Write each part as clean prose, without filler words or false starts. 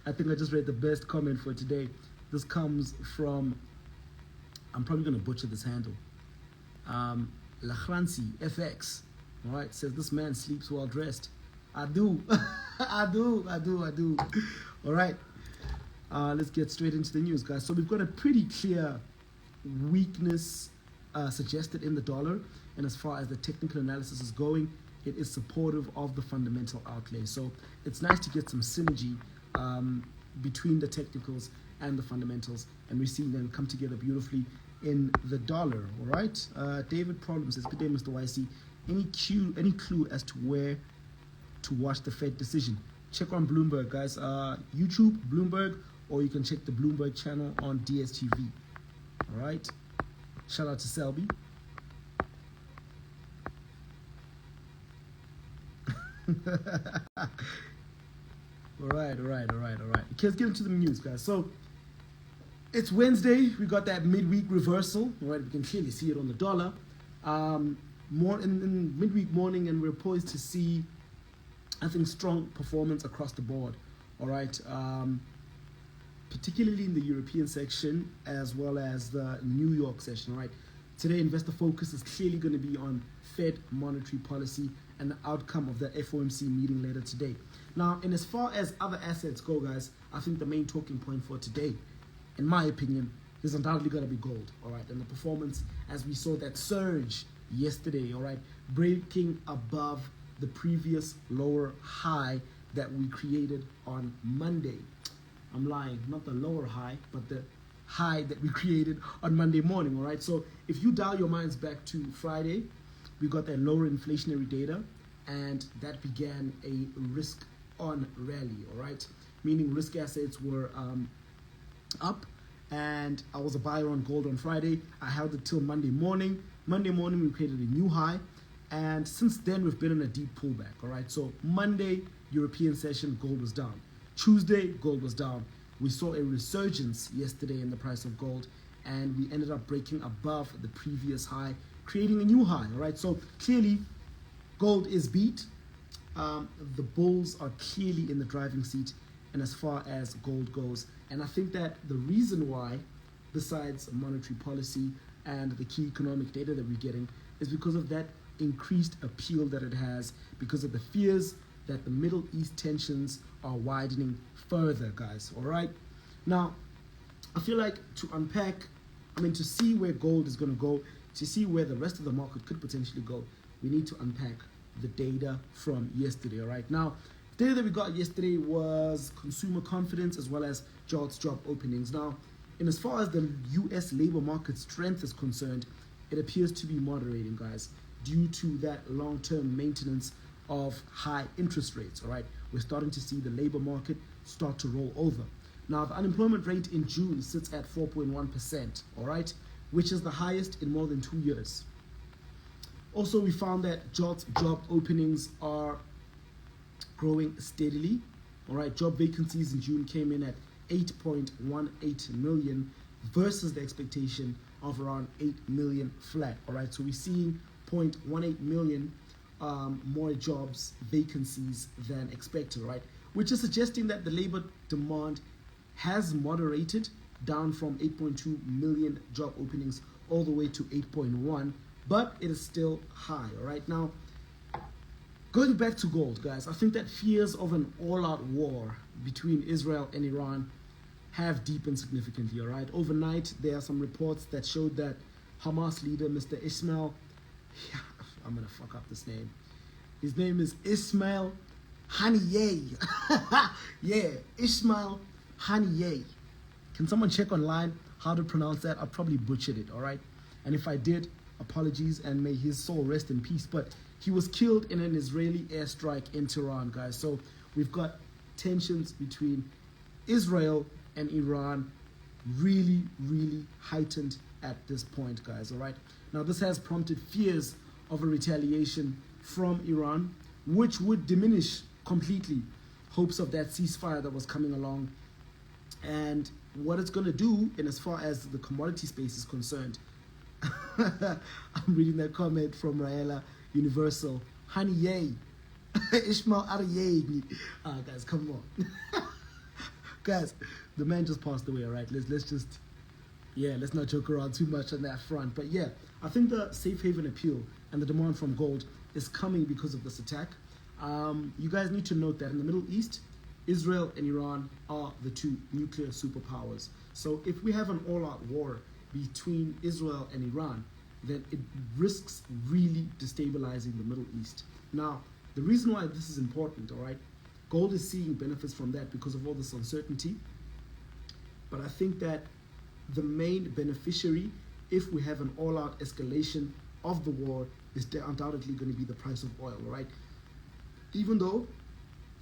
I think I just read the best comment for today. This comes from, I'm probably going to butcher this handle. Lachransi FX, all right, says this man sleeps well dressed. I do. I do. All right, let's get straight into the news, guys. So we've got a pretty clear weakness suggested in the dollar, and as far as the technical analysis is going, it is supportive of the fundamental outlay. So it's nice to get some synergy between the technicals and the fundamentals, and we're seeing them come together beautifully in the dollar. All right. David Problem says, "Good day, Mr. Waisi. Any clue as to where to watch the Fed decision?" Check on Bloomberg, guys. YouTube, Bloomberg, or you can check the Bloomberg channel on DSTV. All right. Shout out to Selby. All right. Okay, let's get into the news, guys. So it's Wednesday. We got that midweek reversal. All right, we can clearly see it on the dollar. More in midweek morning, and we're poised to see, I think, strong performance across the board. All right, particularly in the European section as well as the New York section. All right, today investor focus is clearly going to be on Fed monetary policy and the outcome of the FOMC meeting later today. Now, in as far as other assets go, guys, I think the main talking point for today, in my opinion, is undoubtedly going to be gold. All right, and the performance as we saw that surge yesterday. All right, breaking above the previous lower high that we created on Monday. I'm lying, not the lower high, but the high that we created on Monday morning. All right, so if you dial your minds back to Friday, we got that lower inflationary data, and that began a risk-on rally. All right, meaning risk assets were up, and I was a buyer on gold on Friday. I held it till Monday morning. Monday morning, we created a new high, and since then, we've been in a deep pullback. All right, so Monday, European session, gold was down. Tuesday, gold was down. We saw a resurgence yesterday in the price of gold, and we ended up breaking above the previous high, creating a new high. All right, so clearly, gold is beat. The bulls are clearly in the driving seat, and as far as gold goes, and I think that the reason why, besides monetary policy and the key economic data that we're getting, is because of that increased appeal that it has, because of the fears that the Middle East tensions are widening further, guys. All right, now I feel like to see where gold is going to go, to see where the rest of the market could potentially go, we need to unpack the data from yesterday. All right, now the data that we got yesterday was consumer confidence as well as job openings. Now, in as far as the U.S. labor market strength is concerned, it appears to be moderating, guys, due to that long-term maintenance of high interest rates. All right, we're starting to see the labor market start to roll over. Now, the unemployment rate in June sits at 4.1%. All right, which is the highest in more than 2 years. Also, we found that job openings are growing steadily. All right, job vacancies in June came in at 8.18 million versus the expectation of around 8 million flat. All right, so we're seeing 0.18 million more jobs vacancies than expected, right? Which is suggesting that the labor demand has moderated down from 8.2 million job openings all the way to 8.1, but it is still high. All right, now going back to gold, guys, I think that fears of an all-out war between Israel and Iran have deepened significantly. All right, overnight there are some reports that showed that Hamas leader Mr. Ismail, I'm gonna fuck up this name. His name is Ismail Haniyeh. Yeah, Ismail Haniyeh. Can someone check online how to pronounce that? I probably butchered it. All right, and if I did, apologies, and may his soul rest in peace. But he was killed in an Israeli airstrike in Tehran, guys. So we've got tensions between Israel and Iran really, really heightened at this point, guys. All right, now this has prompted fears of a retaliation from Iran, which would diminish completely hopes of that ceasefire that was coming along. And what it's going to do, in as far as the commodity space is concerned, I'm reading that comment from Raela Universal. Honey, yay. Ishmael Ariyeh. Guys, come on. Guys, the man just passed away, all right? Let's just, yeah, let's not joke around too much on that front. But yeah, I think the safe haven appeal and the demand from gold is coming because of this attack. You guys need to note that in the Middle East, Israel and Iran are the two nuclear superpowers. So if we have an all-out war between Israel and Iran, then it risks really destabilizing the Middle East. Now, the reason why this is important, all right, gold is seeing benefits from that because of all this uncertainty. But I think that the main beneficiary, if we have an all-out escalation of the war, is undoubtedly going to be the price of oil, all right? Even though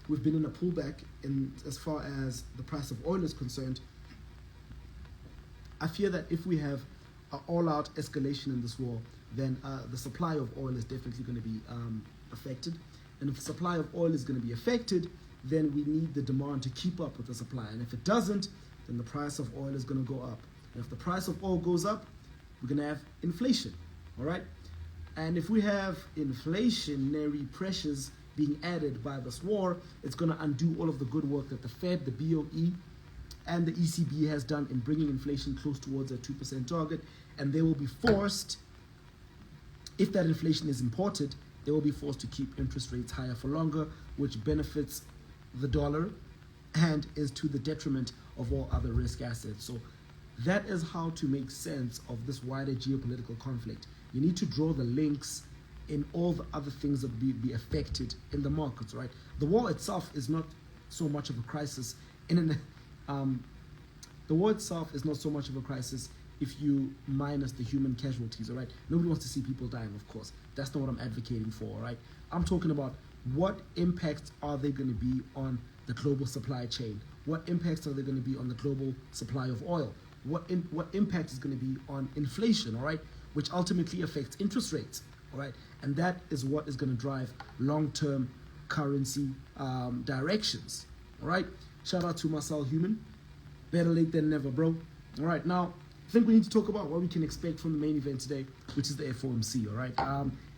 we've been in a pullback in as far as the price of oil is concerned, I fear that if we have an all-out escalation in this war, then the supply of oil is definitely going to be affected. And if the supply of oil is going to be affected, then we need the demand to keep up with the supply. And if it doesn't, then the price of oil is going to go up. And if the price of oil goes up, we're going to have inflation, all right? And if we have inflationary pressures being added by this war, it's going to undo all of the good work that the Fed, the BOE, and the ECB has done in bringing inflation close towards a 2% target. And they will be forced, if that inflation is imported, they will be forced to keep interest rates higher for longer, which benefits the dollar and is to the detriment of all other risk assets. So that is how to make sense of this wider geopolitical conflict. You need to draw the links in all the other things that will be affected in the markets, right? The war itself is not so much of a crisis. The war itself is not so much of a crisis if you minus the human casualties, all right? Nobody wants to see people dying, of course. That's not what I'm advocating for, all right? I'm talking about what impacts are they going to be on the global supply chain? What impacts are they going to be on the global supply of oil? What impact is going to be on inflation, all right? Which ultimately affects interest rates, all right? And that is what is going to drive long-term currency directions, all right? Shout out to Marcel Human. Better late than never, bro. All right, now, I think we need to talk about what we can expect from the main event today, which is the FOMC, all right?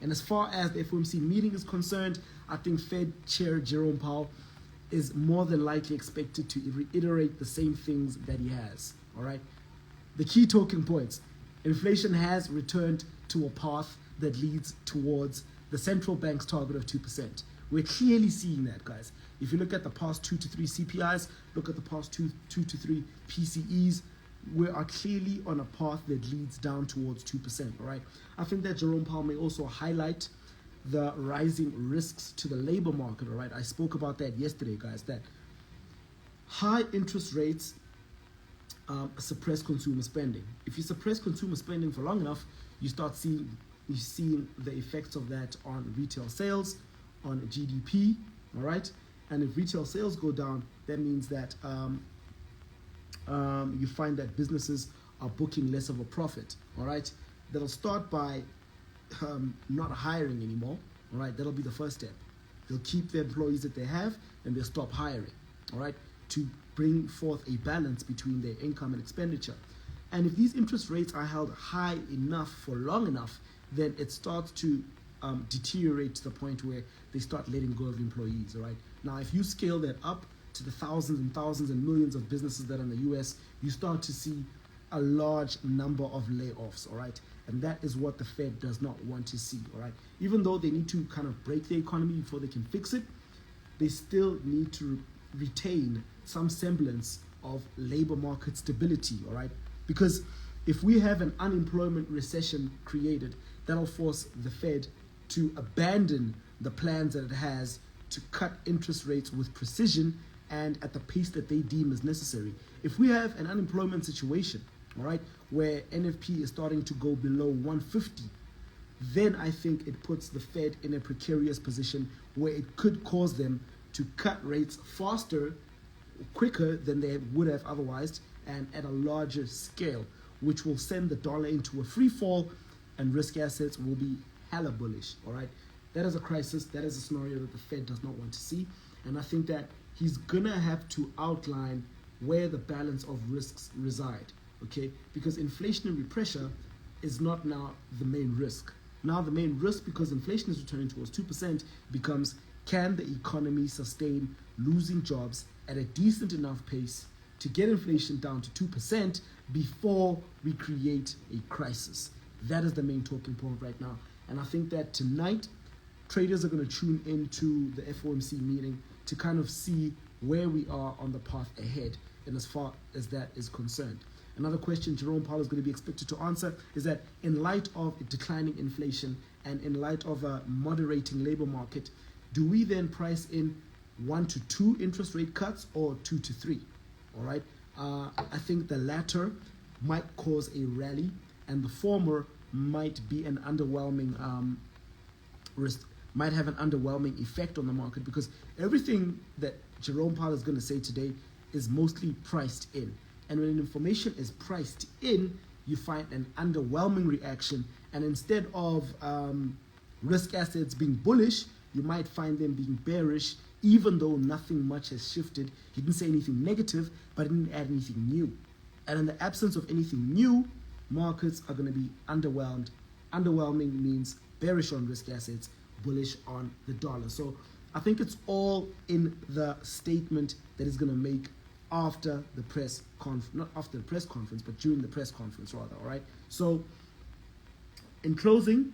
And as far as the FOMC meeting is concerned, I think Fed Chair Jerome Powell is more than likely expected to reiterate the same things that he has, all right? The key talking points: inflation has returned to a path that leads towards the central bank's target of 2%. We're clearly seeing that, guys. If you look at the past 2 to 3 CPIs, look at the past two to 3 PCEs, we are clearly on a path that leads down towards 2%, all right? I think that Jerome Powell may also highlight the rising risks to the labor market, all right? I spoke about that yesterday, guys, that high interest rates suppress consumer spending. If you suppress consumer spending for long enough, you start seeing the effects of that on retail sales, on GDP, all right? And if retail sales go down, that means that you find that businesses are booking less of a profit, all right? That'll start by not hiring anymore, all right? That'll be the first step. They'll keep the employees that they have and they'll stop hiring, all right? To bring forth a balance between their income and expenditure. And if these interest rates are held high enough for long enough, then it starts to deteriorate to the point where they start letting go of employees, all right? Now, if you scale that up to the thousands and thousands and millions of businesses that are in the US, you start to see a large number of layoffs, all right? And that is what the Fed does not want to see, all right? Even though they need to kind of break the economy before they can fix it, they still need to retain some semblance of labor market stability, all right? Because if we have an unemployment recession created, that'll force the Fed to abandon the plans that it has to cut interest rates with precision and at the pace that they deem is necessary. If we have an unemployment situation, all right, where NFP is starting to go below 150, then I think it puts the Fed in a precarious position where it could cause them to cut rates faster, quicker than they would have otherwise, and at a larger scale, which will send the dollar into a free fall and risk assets will be hella bullish, all right? That is a crisis. That is a scenario that the Fed does not want to see. And I think that he's going to have to outline where the balance of risks reside, okay? Because inflationary pressure is not now the main risk. Now the main risk, because inflation is returning towards 2%, becomes, can the economy sustain losing jobs at a decent enough pace to get inflation down to 2% before we create a crisis. That is the main talking point right now. And I think that tonight, traders are going to tune into the FOMC meeting to kind of see where we are on the path ahead, and as far as that is concerned. Another question Jerome Powell is going to be expected to answer is that in light of declining inflation and in light of a moderating labor market, do we then price in 1 to 2 interest rate cuts or 2 to 3? All right. I think the latter might cause a rally, and the former might be an underwhelming might have an underwhelming effect on the market, because everything that Jerome Powell is going to say today is mostly priced in. And when information is priced in, you find an underwhelming reaction. And instead of risk assets being bullish, you might find them being bearish, even though nothing much has shifted. He didn't say anything negative, but he didn't add anything new. And in the absence of anything new, markets are going to be underwhelmed. Underwhelming means bearish on risk assets, bullish on the dollar. So I think it's all in the statement that is going to make after the press conference, not after the press conference, but during the press conference rather, all right? So in closing,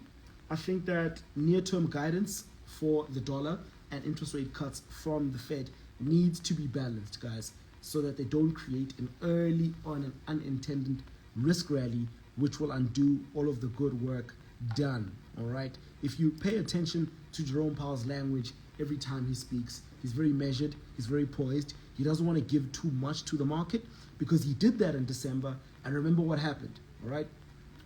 I think that near-term guidance for the dollar and interest rate cuts from the Fed needs to be balanced, guys, so that they don't create an early on an unintended risk rally, which will undo all of the good work done, all right? If you pay attention to Jerome Powell's language every time he speaks, he's very measured, he's very poised. He doesn't want to give too much to the market, because he did that in December. And remember what happened, all right?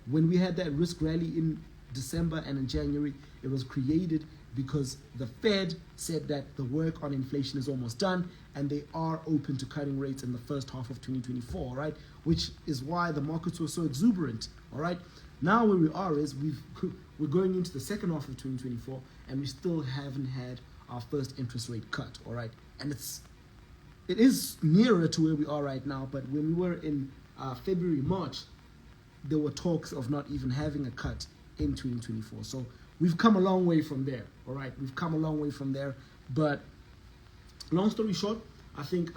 When we had that risk rally in December and in January, it was created because the Fed said that the work on inflation is almost done and they are open to cutting rates in the first half of 2024, right? Which is why the markets were so exuberant, all right? Now where we are is we're going into the second half of 2024 and we still haven't had our first interest rate cut, all right? And it is nearer to where we are right now, but when we were in February, March, there were talks of not even having a cut in 2024. So we've come a long way from there, all right? We've come a long way from there. But long story short, I think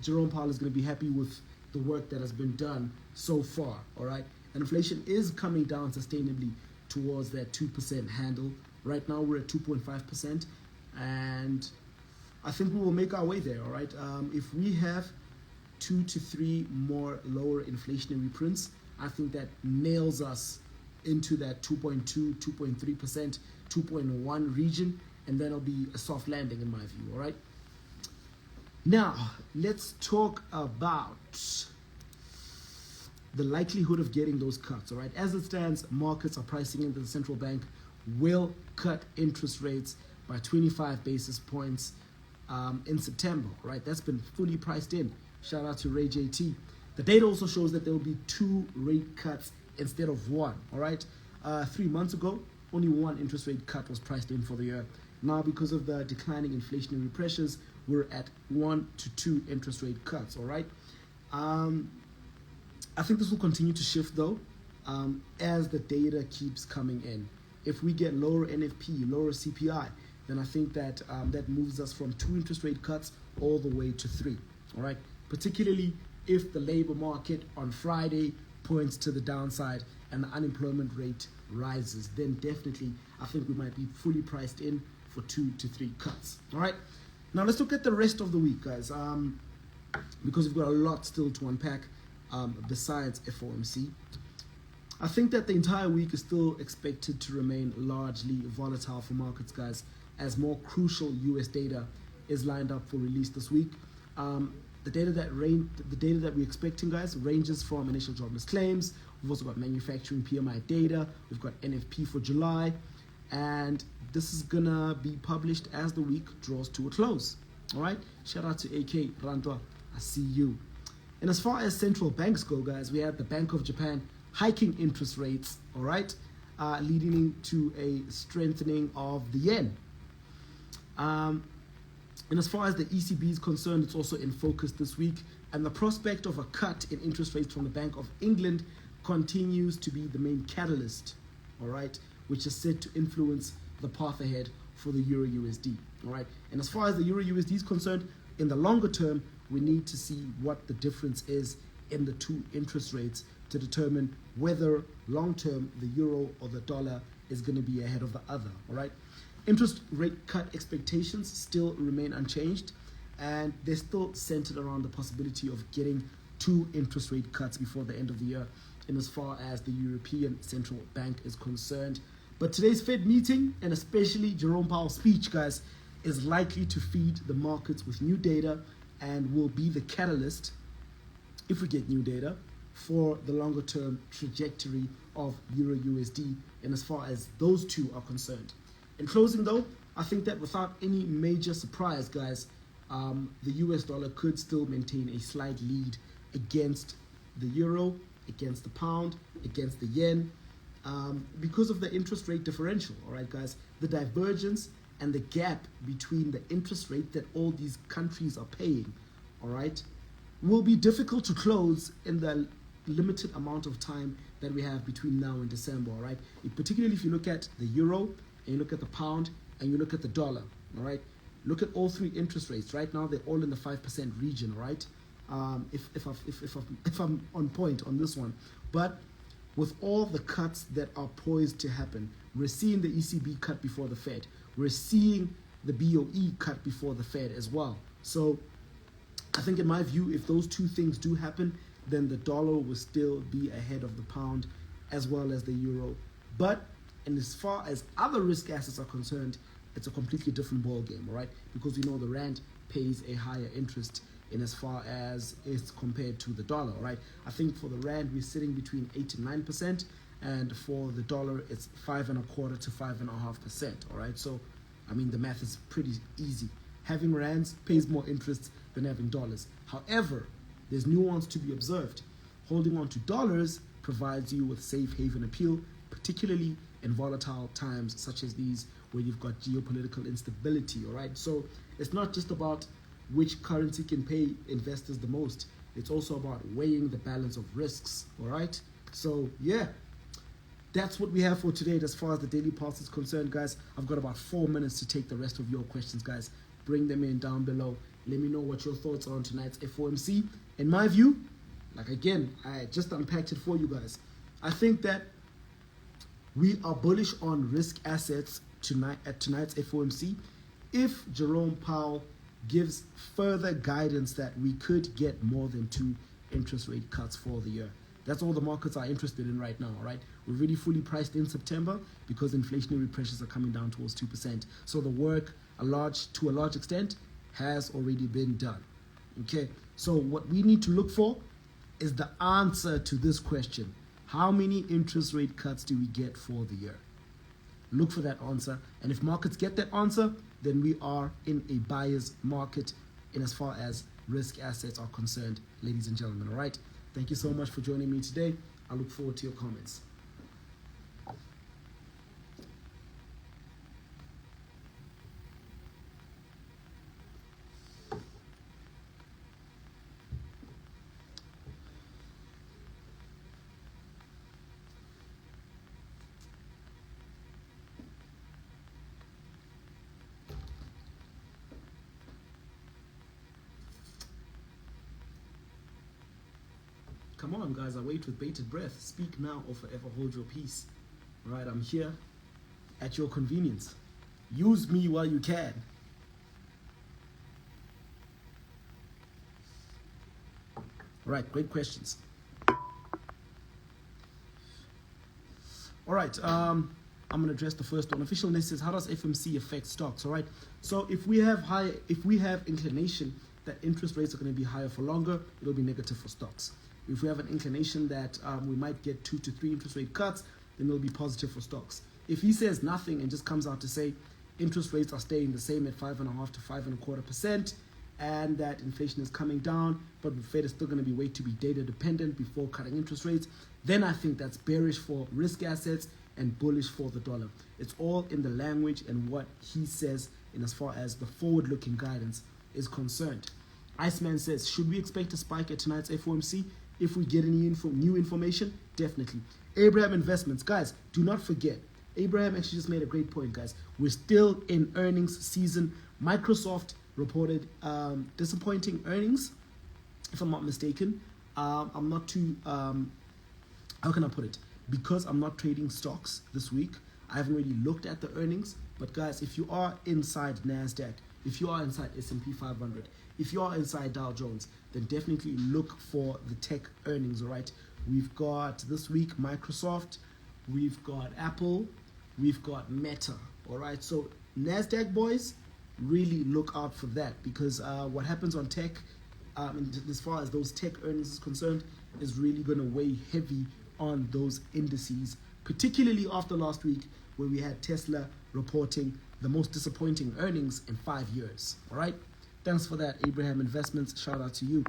Jerome Powell is going to be happy with the work that has been done so far, all right? And inflation is coming down sustainably towards that 2% handle. Right now we're at 2.5%, and I think we will make our way there, all right? If we have 2 to 3 more lower inflationary prints, I think that nails us into that 2.2, 2.3%, 2.1 region, and then it'll be a soft landing in my view, all right? Now, let's talk about the likelihood of getting those cuts, all right? As it stands, markets are pricing in that the central bank will cut interest rates by 25 basis points in September, right? That's been fully priced in. Shout out to Ray JT. The data also shows that there will be 2 rate cuts instead of 1, all right? 3 months ago, only 1 interest rate cut was priced in for the year. Now, because of the declining inflationary pressures, we're at 1 to 2 interest rate cuts, all right? I think this will continue to shift, though, as the data keeps coming in. If we get lower NFP, lower CPI, then I think that that moves us from 2 interest rate cuts all the way to 3, all right? Particularly if the labor market on Friday points to the downside and the unemployment rate rises, then definitely I think we might be fully priced in for 2 to 3 cuts, all right? Now let's look at the rest of the week, guys, because we've got a lot still to unpack besides FOMC. I think that the entire week is still expected to remain largely volatile for markets, guys, as more crucial US data is lined up for release this week. The data that we're expecting, guys, ranges from initial jobless claims. We've also got manufacturing PMI data. We've got NFP for July, and this is gonna be published as the week draws to a close. All right. Shout out to AK Randwa. I see you. And as far as central banks go, guys, we have the Bank of Japan hiking interest rates. All right, leading to a strengthening of the yen. And as far as the ECB is concerned, it's also in focus this week. And the prospect of a cut in interest rates from the Bank of England continues to be the main catalyst, all right, which is set to influence the path ahead for the Euro USD, all right. And as far as the Euro USD is concerned, in the longer term, we need to see what the difference is in the two interest rates to determine whether long-term the euro or the dollar is going to be ahead of the other, all right? Interest rate cut expectations still remain unchanged, and they're still centered around the possibility of getting 2 interest rate cuts before the end of the year in as far as the European Central Bank is concerned. But today's Fed meeting, and especially Jerome Powell's speech, guys, is likely to feed the markets with new data and will be the catalyst, if we get new data, for the longer term trajectory of Euro USD and as far as those two are concerned. In closing though, I think that without any major surprise, guys, the US dollar could still maintain a slight lead against the euro, against the pound, against the yen, because of the interest rate differential, all right, guys? The divergence and the gap between the interest rate that all these countries are paying, all right, will be difficult to close in the limited amount of time that we have between now and December, all right? Particularly if you look at the euro, and you look at the pound, and you look at the dollar, all right? Look at all three interest rates. Right now, they're all in the 5% region, all right? If I'm on point on this one. But with all the cuts that are poised to happen, we're seeing the ECB cut before the Fed. We're seeing the BOE cut before the Fed as well. So I think in my view, if those two things do happen, then the dollar will still be ahead of the pound as well as the euro. But and as far as other risk assets are concerned, it's a completely different ball game, all right? Because we know the rand pays a higher interest in as far as it's compared to the dollar, right? I think for the rand, we're sitting between 8 to 9%, and for the dollar, it's 5.25% to 5.5%, all right? So, I mean, the math is pretty easy. Having rands pays more interest than having dollars. However, there's nuance to be observed. Holding on to dollars provides you with safe haven appeal, particularly in volatile times such as these where you've got geopolitical instability, all right? So it's not just about which currency can pay investors the most. It's also about weighing the balance of risks, all right? So, yeah, that's what we have for today as far as the Daily Pulse is concerned, guys. I've got about 4 minutes to take the rest of your questions, guys. Bring them in down below. Let me know what your thoughts are on tonight's FOMC. In my view, like again, I just unpacked it for you guys. I think that we are bullish on risk assets tonight at tonight's FOMC if Jerome Powell gives further guidance that we could get more than 2 interest rate cuts for the year. That's all the markets are interested in right now, all right? We're really fully priced in September because inflationary pressures are coming down towards 2%. So the work, to a large extent, has already been done, okay? So what we need to look for is the answer to this question. How many interest rate cuts do we get for the year? Look for that answer. And if markets get that answer, then we are in a buyer's market in as far as risk assets are concerned, ladies and gentlemen, all right? Thank you so much for joining me today. I look forward to your comments. Come on, guys, I wait with bated breath. Speak now or forever hold your peace. All right, I'm here at your convenience. Use me while you can. All right, great questions. All right, I'm going to address the first one. Official list says, how does FMC affect stocks? All right, so if we have inclination that interest rates are going to be higher for longer, it'll be negative for stocks. If we have an inclination that we might get 2 to 3 interest rate cuts, then it'll be positive for stocks. If he says nothing and just comes out to say interest rates are staying the same at 5.5 to 5.25%, and that inflation is coming down, but the Fed is still going to be way to be data dependent before cutting interest rates, then I think that's bearish for risk assets and bullish for the dollar. It's all in the language and what he says in as far as the forward-looking guidance is concerned. Iceman says, should we expect a spike at tonight's FOMC? If we get any new information, definitely. Abraham Investments, guys, do not forget. Abraham actually just made a great point, guys. We're still in earnings season. Microsoft reported disappointing earnings, if I'm not mistaken. I'm not too, how can I put it? Because I'm not trading stocks this week, I haven't really looked at the earnings. But guys, if you are inside NASDAQ, if you are inside S&P 500, if you are inside Dow Jones, then definitely look for the tech earnings, all right? We've got this week Microsoft, we've got Apple, we've got Meta, all right? So NASDAQ boys, really look out for that, because what happens on tech, as far as those tech earnings is concerned, is really going to weigh heavy on those indices, particularly after last week where we had Tesla reporting the most disappointing earnings in 5 years. All right, thanks for that, Abraham Investments. Shout out to you,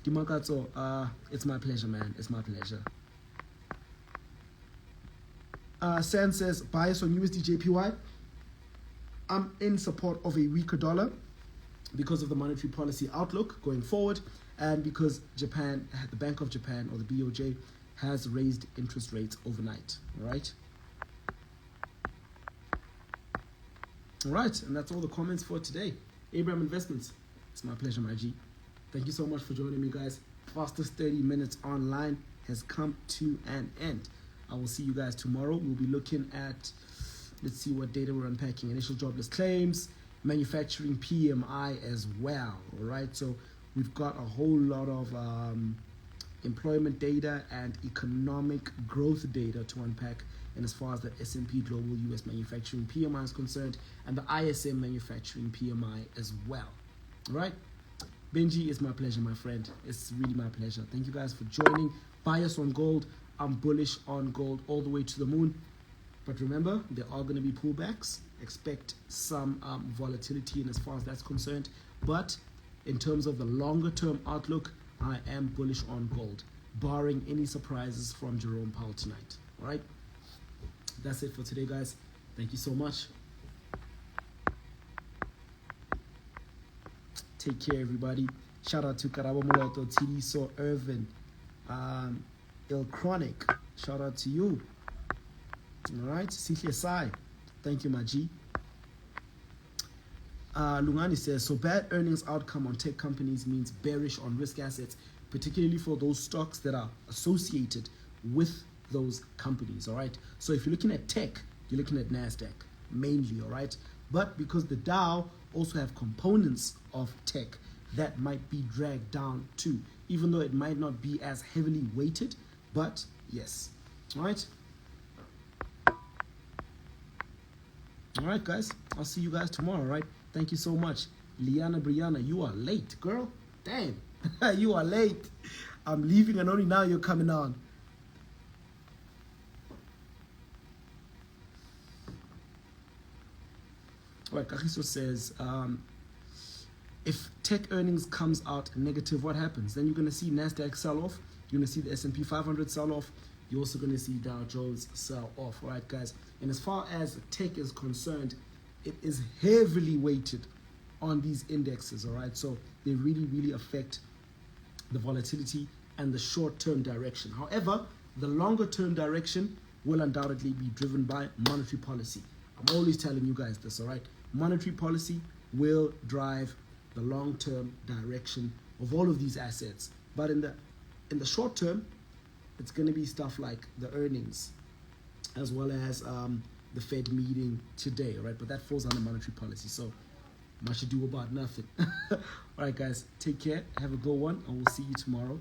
Dimakatso. It's my pleasure, man. It's my pleasure. San says bias on USD JPY. I'm in support of a weaker dollar because of the monetary policy outlook going forward, and because Japan, the Bank of Japan, or the BOJ, has raised interest rates overnight. All right. All right, and that's all the comments for today. Abraham Investments, it's my pleasure, my G. Thank you so much for joining me, guys. Fastest 30 minutes online has come to an end. I will see you guys tomorrow. We'll be looking at, let's see what data we're unpacking. Initial jobless claims, manufacturing PMI as well. All right, so we've got a whole lot of employment data and economic growth data to unpack. And as far as the S&P Global US Manufacturing PMI is concerned, and the ISM Manufacturing PMI as well. All right, Benji, it's my pleasure, my friend. It's really my pleasure. Thank you guys for joining. Bias on gold. I'm bullish on gold all the way to the moon. But remember, there are going to be pullbacks. Expect some volatility in as far as that's concerned. But in terms of the longer term outlook, I am bullish on gold, barring any surprises from Jerome Powell tonight. All right. That's it for today, guys. Thank you so much. Take care, everybody. Shout out to Karabo Moloto, Tiliso, Irvin, Il Chronic. Shout out to you. All right. Sihle Sai. Thank you, my G. Lungani says, so bad earnings outcome on tech companies means bearish on risk assets, particularly for those stocks that are associated with those companies. All right, so if you're looking at tech, you're looking at NASDAQ mainly. All right, but because the Dow also have components of tech that might be dragged down too, even though it might not be as heavily weighted, but yes. All right, guys, I'll see you guys tomorrow. All right, thank you so much. Liana Brianna, you are late, girl. Damn. You are late. I'm leaving and only now you're coming on. Like Kahiso says, if tech earnings comes out negative, what happens? Then you're going to see NASDAQ sell off. You're going to see the S&P 500 sell off. You're also going to see Dow Jones sell off. All right, guys. And as far as tech is concerned, it is heavily weighted on these indexes. All right, so they really, really affect the volatility and the short-term direction. However, the longer-term direction will undoubtedly be driven by monetary policy. I'm always telling you guys this, all right? Monetary policy will drive the long-term direction of all of these assets. But in the short term, it's going to be stuff like the earnings, as well as the Fed meeting today, all right? But that falls under monetary policy, so much ado about nothing. All right, guys, take care. Have a good one, and we'll see you tomorrow.